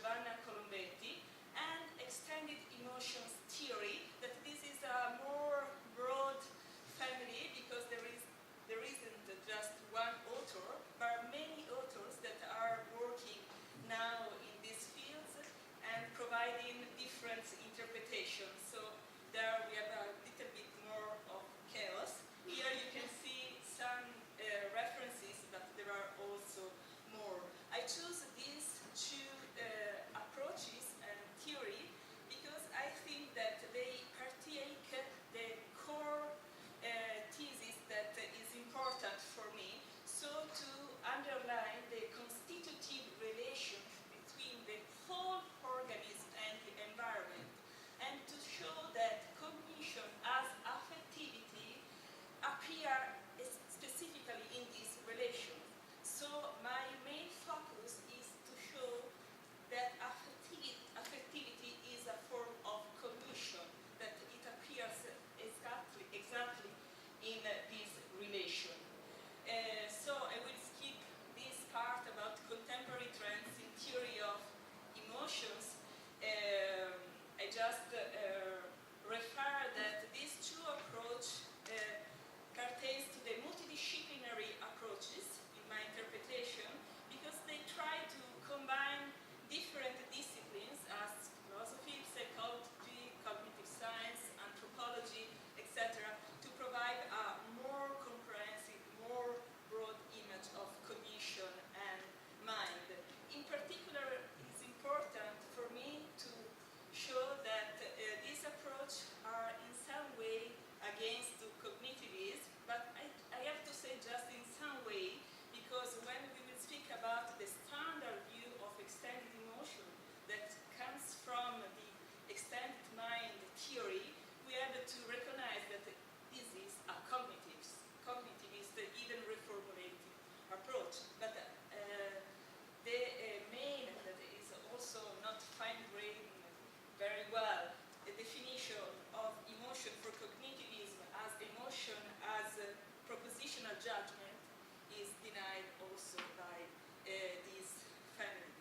Giovanna Colombetti, and extended emotions theory, that this is a more broad family because there isn't just one author, but many authors that are working now in these fields and providing different interpretations. So there we have a little bit more of chaos. Here you can see some references, but there are also more. I choose these two approaches and theory because I think that they partake the core thesis that is important for me, so to underline the constitutive relation between the whole organism and the environment, and to show that cognition as affectivity appear specifically in this relation. So my main focus is to show that affectivity is a form of cognition, that it appears exactly in this relation. So I will skip this part about contemporary trends in theory of emotions. I just refer that these two approaches pertain to the multidisciplinary approaches in my interpretation, because they try to combine different disciplines as philosophy, psychology, cognitive science, anthropology, etc., to provide a more comprehensive, more broad image of cognition and mind. In particular, it's important for me to show that these approaches are in some way against cognitivism, but I have to say just in some way, because when we will speak about the standard view of extended emotion that comes from the extended mind theory, we have to recognize that this is a cognitivist, even reformulated approach. But the main, that is also not fine-grained very well, the definition of emotion for cognitivism as emotion as a propositional judgment is denied also by this family.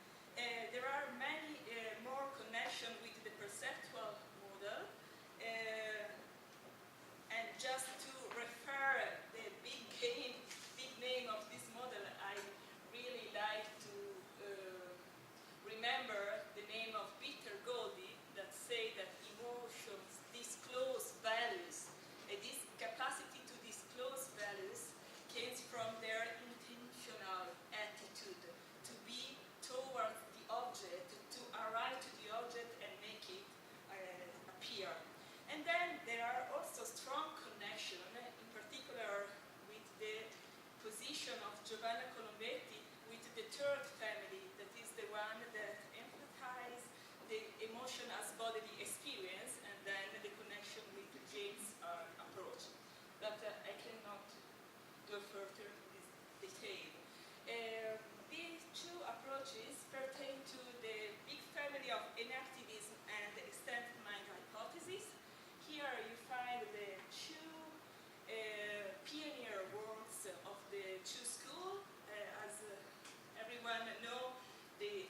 There are many more connections with the perceptual model, and just to refer the big name of this model, I really like to remember the name of Peter Goldie, that say that emotions disclose values, and this capacity to disclose values came from their intentional attitude to be towards the object, to arrive to the object and make it appear. And then there are also strong connections, in particular with the position of Giovanna Colombetti, with the third family, that is the one that emphasizes the emotion as bodily experience, and then the connection with James' approach. But I cannot go further in this detail. These two approaches pertain to the big family of enactivism and extended mind hypothesis. Here you find the two pioneer works of the two schools. As everyone knows, the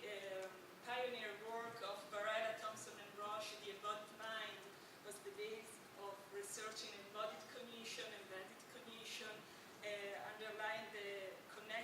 pioneer work of Varela, Thompson, and Roche, The Embodied Mind, was the base of researching embodied cognition, embedded cognition, underlying the connection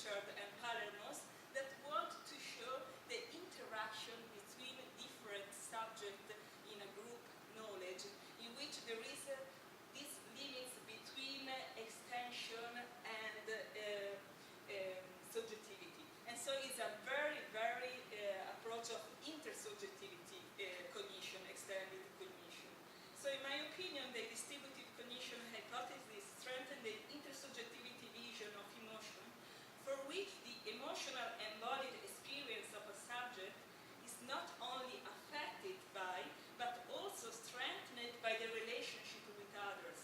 Richard and Palermo's that want to show the interaction between different subjects in a group knowledge, in which there is these limits between extension and subjectivity. And so it's a very, very approach of intersubjectivity cognition, extended cognition. So in my opinion, the distributive cognition hypothesis strengthens the intersubjectivity vision of emotion, for which the emotional embodied experience of a subject is not only affected by, but also strengthened by the relationship with others.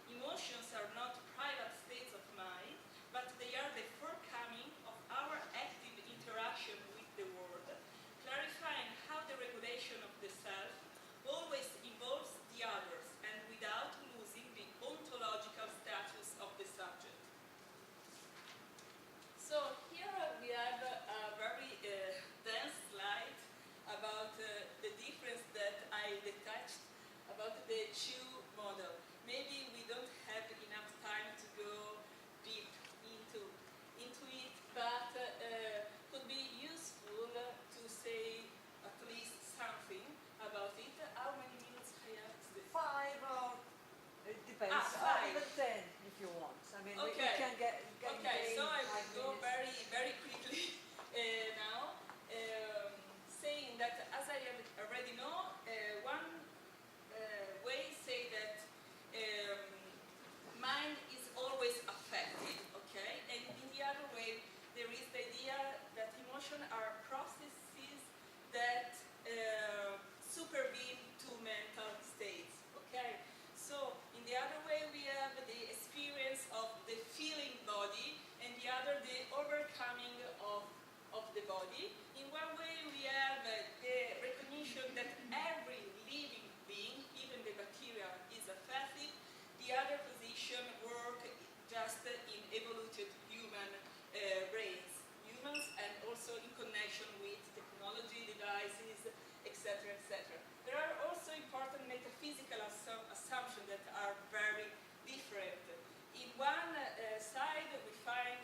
Emotions are not private states of mind, but they are the forecoming of our active interaction with the world, clarifying how the regulation of the self always involves the others, and without losing the ontological status of the subject. So here we have a very dense slide about the difference that I detached about the two model. Maybe we don't have enough time to go deep into it, but could be useful to say at least something about it. How many minutes I have? 5 or it depends. 5. Even 10 if you want. I mean, Okay. we can get Okay, so I will go minutes. very, very quickly now, saying that as I already know, one way say that mind is always affected, okay? And in the other way, there is the idea that emotions are processes that supervene to mental states, okay? So in the other way, we have the experience of the feeling body, and the other, the overcoming of the body. In one way, we have the recognition that every living being, even the bacteria, is affected. The other position work just in evoluted human brains, humans, and also in connection with technology, devices, etc., etc. There are also important metaphysical assumptions that are very different. In one side, we find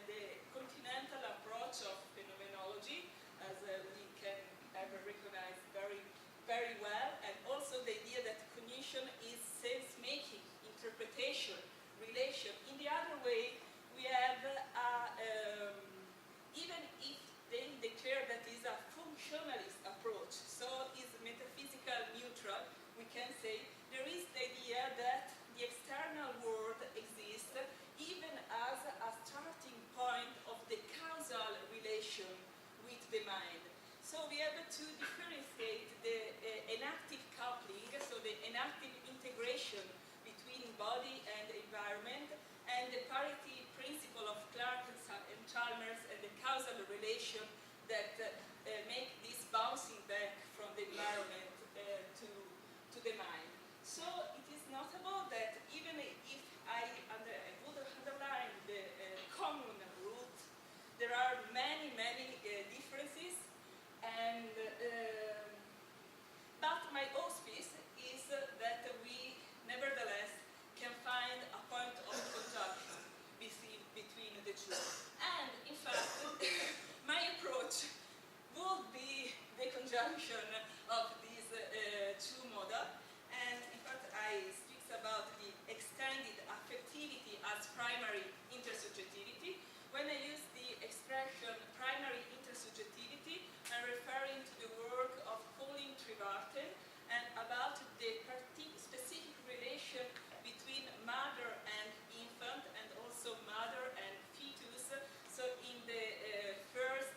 the continental approach of phenomenology, as we can ever recognize very, very well, and also the idea that cognition is sense-making, interpretation, relation. In the other way, we have, even if they declare that is a functionalist approach, so is metaphysical neutral, we can say there is the idea that the external world exists even as a starting point of the causal relation with the mind. So we have to differentiate the enactive coupling, so the enactive integration between body and environment, and the parity principle of Clark and Chalmers, and the causal relation that make this bouncing back from the environment to the mind. So it is notable that even if I would underline the common root, there are many, many differences, and but my auspice is that we nevertheless can find a point of conjunction between the two. And in fact, my approach would be the conjunction of these two models. And in fact, I speak about the extended affectivity as primary intersubjectivity. When I use the expression primary intersubjectivity, I'm referring to the work of Colin Trevarten and about the specific relation between mother and infant, and also mother and fetus, so in the first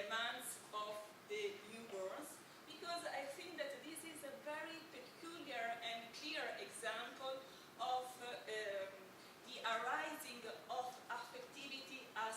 months of the newborns, because I think that this is a very peculiar and clear example of the arising of affectivity as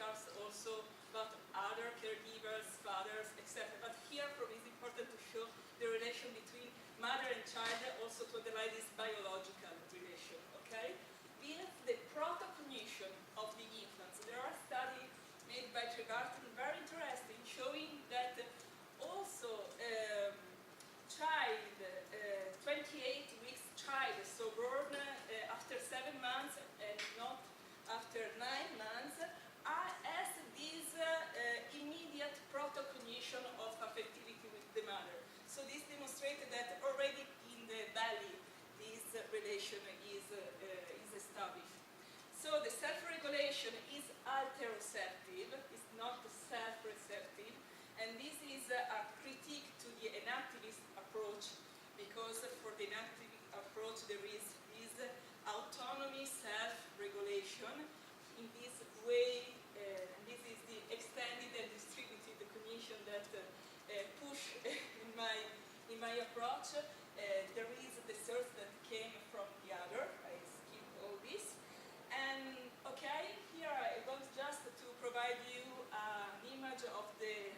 discuss also about other caregivers, fathers, etc. But here, for me, it's important to show the relation between mother and child, also to underline this biological relation, okay? With the proto-cognition of the infants, there are studies made by Tregarten, very interesting, showing that also child, 28 weeks child, so born after 7 months and not after 9 months, has this immediate proto-cognition of affectivity with the mother. So this demonstrated that already in the belly this relation is established. So the self-regulation is alteroceptive, it's not self-receptive, and this is a critique to the enactivist approach, because for the enactivist approach there is this autonomy, self-regulation. In this way, this is the extended and distributed cognition that push in my approach. There is the source that came from the other. I skip all this. And okay, here I want just to provide you an image of the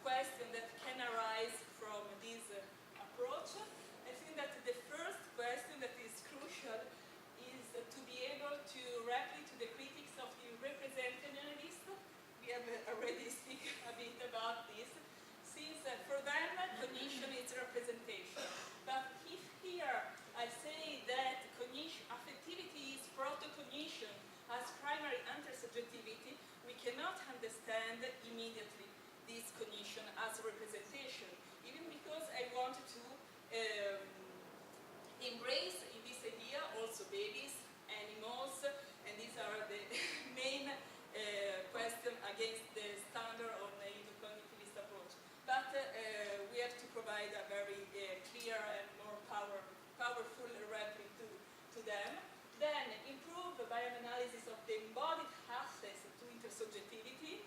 question that can arise from this approach. I think that the first question that is crucial is to be able to reply to the critics of the representationalist. We have already spoken a bit about this, since for them cognition is representation. But if here I say that affectivity is proto-cognition as primary intersubjectivity, we cannot understand immediately this cognition as representation, even because I want to embrace in this idea also babies, animals, and these are the main question against the standard of the cognitivist approach. But we have to provide a very clear and more powerful reply to them. Then improve by an analysis of the embodied access to intersubjectivity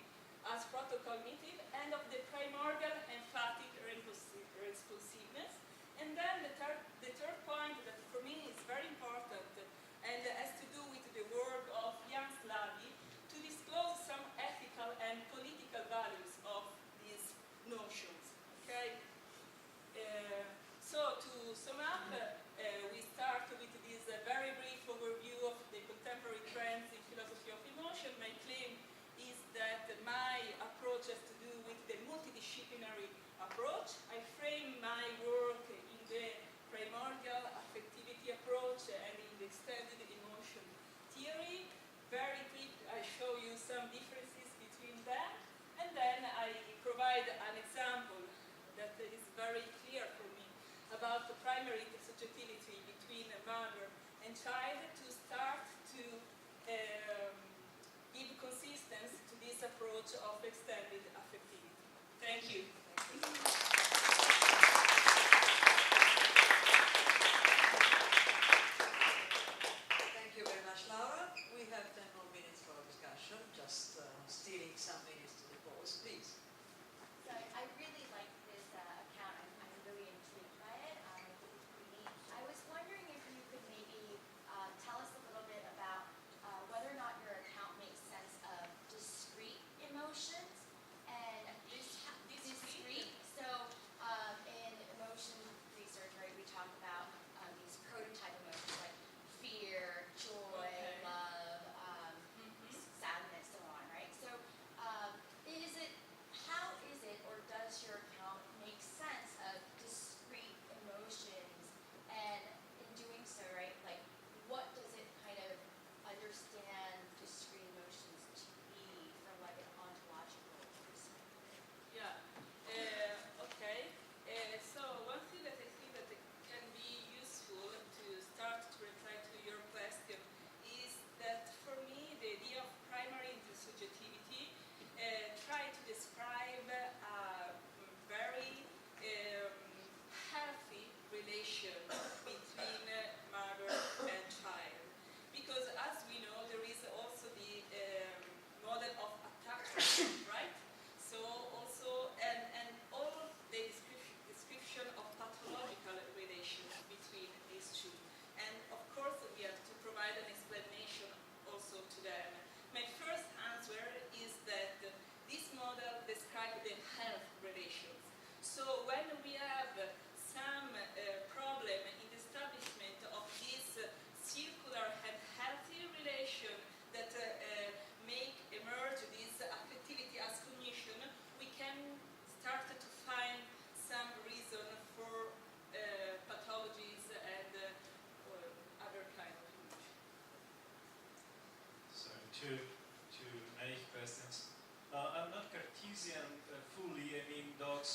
as protocognitive and of the primordial emphatic responsiveness. And then the third point that for me is very important and has to do with the work of Jan Slavi, to disclose some ethical and political values of these notions. Okay? So to sum up, we start with this very brief overview of the contemporary trends in philosophy of emotion. My claim is that my approach has to do with the multidisciplinary approach. I frame my work in the primordial affectivity approach and in the extended emotion theory. Very quick, I show you some differences between them, and then I provide an example that is very clear for me about the primary intersubjectivity between a mother and child to start to give consistency to this approach of extended affectivity. Thank you. Thank you very much, Laura. We have 10 more minutes for a discussion, just stealing some minutes to the pause, please. So I really like this account. I'm really intrigued by it. I was wondering if you could maybe tell us a little bit about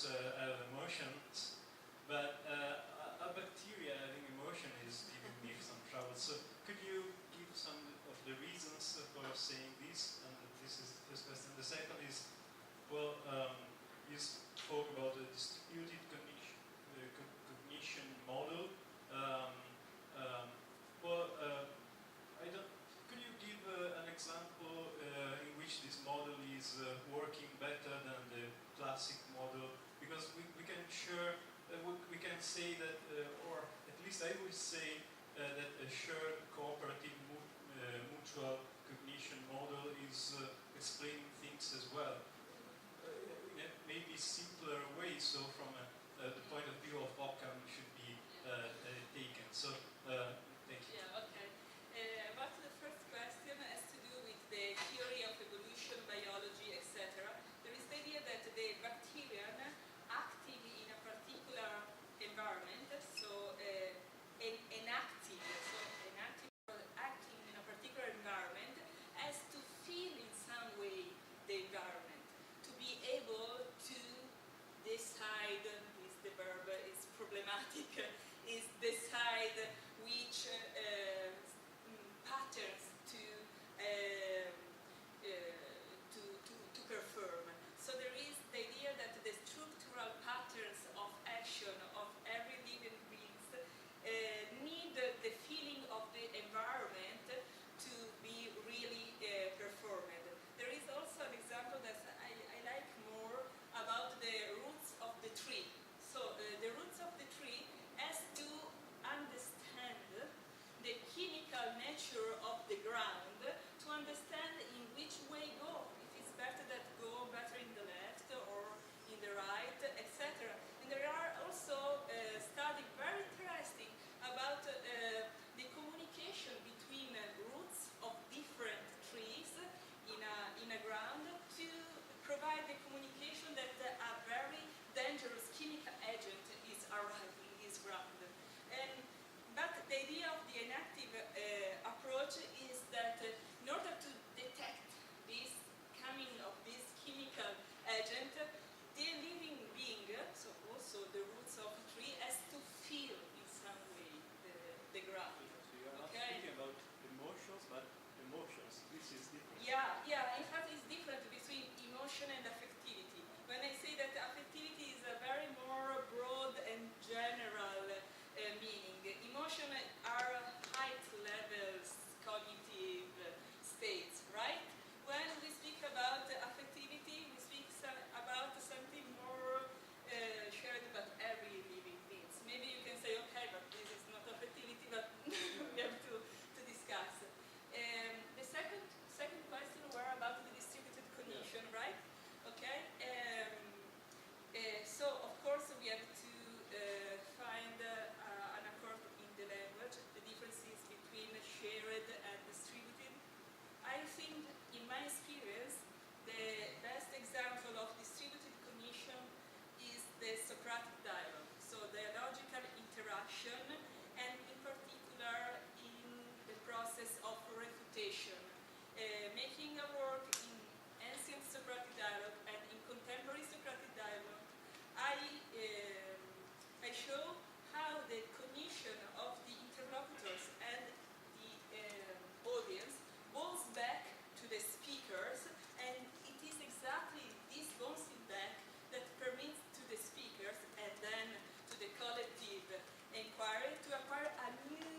animals have emotions, but a bacteria having emotion is giving me some trouble. So could you give some of the reasons for saying this? And this is the first question. The second is, well, you spoke about the distributed cognition model. Could you give an example in which this model is working better than the classic model? Because we can say that, or at least I would say that a shared cooperative mutual cognition model is explaining things as well. In a maybe simpler way, so from the point of view of Occam should be taken. So, thank you. Yeah, okay. About the first question has to do with the theory of evolution, biology, etc. There is the idea that the bacterium acting in a particular environment, so acting in a particular environment has to feel in some way the environment, to be able to decide, is the verb is problematic, is decide which patterns to perform. So there is the idea that the structural patterns of action of every living beings need the feeling of the environment to be really performed. There is also an example that I like more about the roots of the tree. So the roots of the tree has to understand the chemical nature of the ground to understand in which way go. If it's better in the left or in the right, etc. And there are also studies very interesting about the communication between roots of different trees in a ground to provide the communication that a very dangerous chemical agent is arriving in this ground. But the idea of the inactive approach is that in order to detect this coming of this chemical agent, the living being, so also the roots of the tree, has to feel in some way the ground. So you are not speaking about emotions, but emotions. This is different. Yeah. In fact, it's different between emotion and affectivity. When I say that affectivity is a very more broad and general meaning, emotion are height levels, cognitive states, right? When we speak about affectivity, we speak about something more shared about every living being. Maybe you can say, okay, but this is not affectivity, but we have to discuss. The second question were about the distributed cognition, right? Okay. So of course we have to find an accord in the language, the differences between shared and distributed. I think, in my experience, the best example of distributed cognition is the Socratic dialogue, so dialogical interaction, and in particular in the process of refutation. Making a work in ancient Socratic dialogue and in contemporary Socratic dialogue, I show how the cognition of the interlocutors and the audience bounce back to the speakers, and it is exactly this bouncing back that permits to the speakers and then to the collective inquiry to acquire a new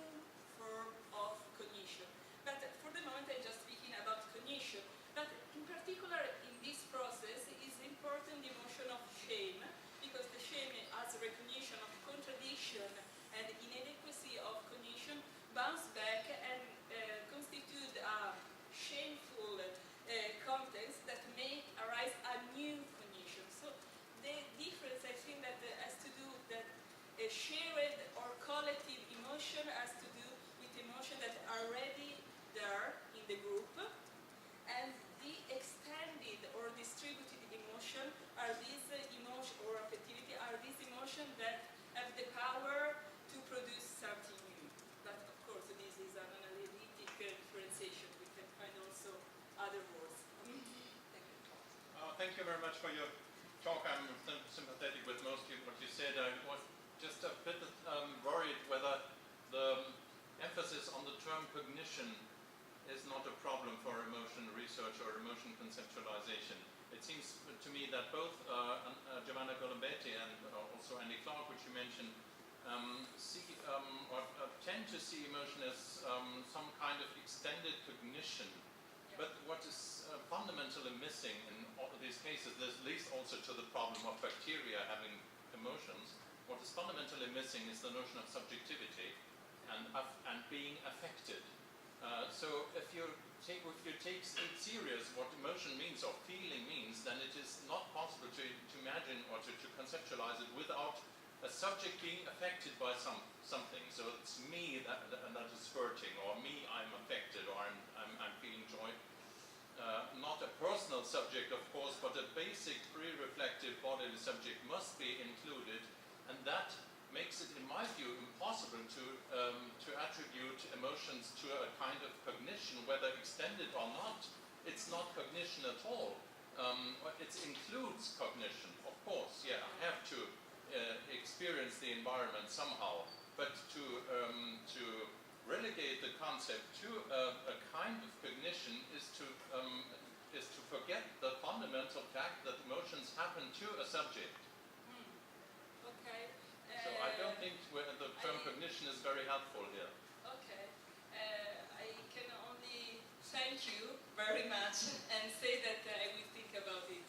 form of cognition. But for the moment I'm just speaking about cognition. But in particular in this process is important the emotion of shame, because the shame as a recognition of contradiction and inadequacy of cognition bounce back and constitute a shameful context that may arise a new cognition. So the difference, I think, that has to do that a shared or collective emotion has to do with emotion that are already there in the group, and the extended or distributed emotion are these emotion or affectivity are these emotions that have the power to produce something new. But of course, this is an analytic differentiation. We can find also other words. Thank you very much for your talk, I'm sympathetic with most of what you said. I was just a bit worried whether the emphasis on the term cognition is not a problem for emotion research or emotion conceptualization. It seems to me that both Giovanna Colombetti and also Andy Clark, which you mentioned, tend to see emotion as some kind of extended cognition. But what is fundamentally missing in all of these cases, this leads also to the problem of bacteria having emotions. What is fundamentally missing is the notion of subjectivity and being affected. So if you take it serious what emotion means or feeling means, then it is not possible to imagine or to conceptualize it without a subject being affected by something. So it's me that is hurting, or me I'm affected, or I'm feeling joy. Not a personal subject, of course, but a basic pre-reflective bodily subject must be included, and that makes it, in my view, impossible to attribute emotions to a kind of cognition, whether extended or not. It's not cognition at all. It includes cognition, of course. Yeah, I have to experience the environment somehow, but to relegate the concept to a kind of cognition is to forget the fundamental fact that emotions happen to a subject. Okay. So I don't think the term cognition is very helpful here. Okay. I can only thank you very much and say that I will think about it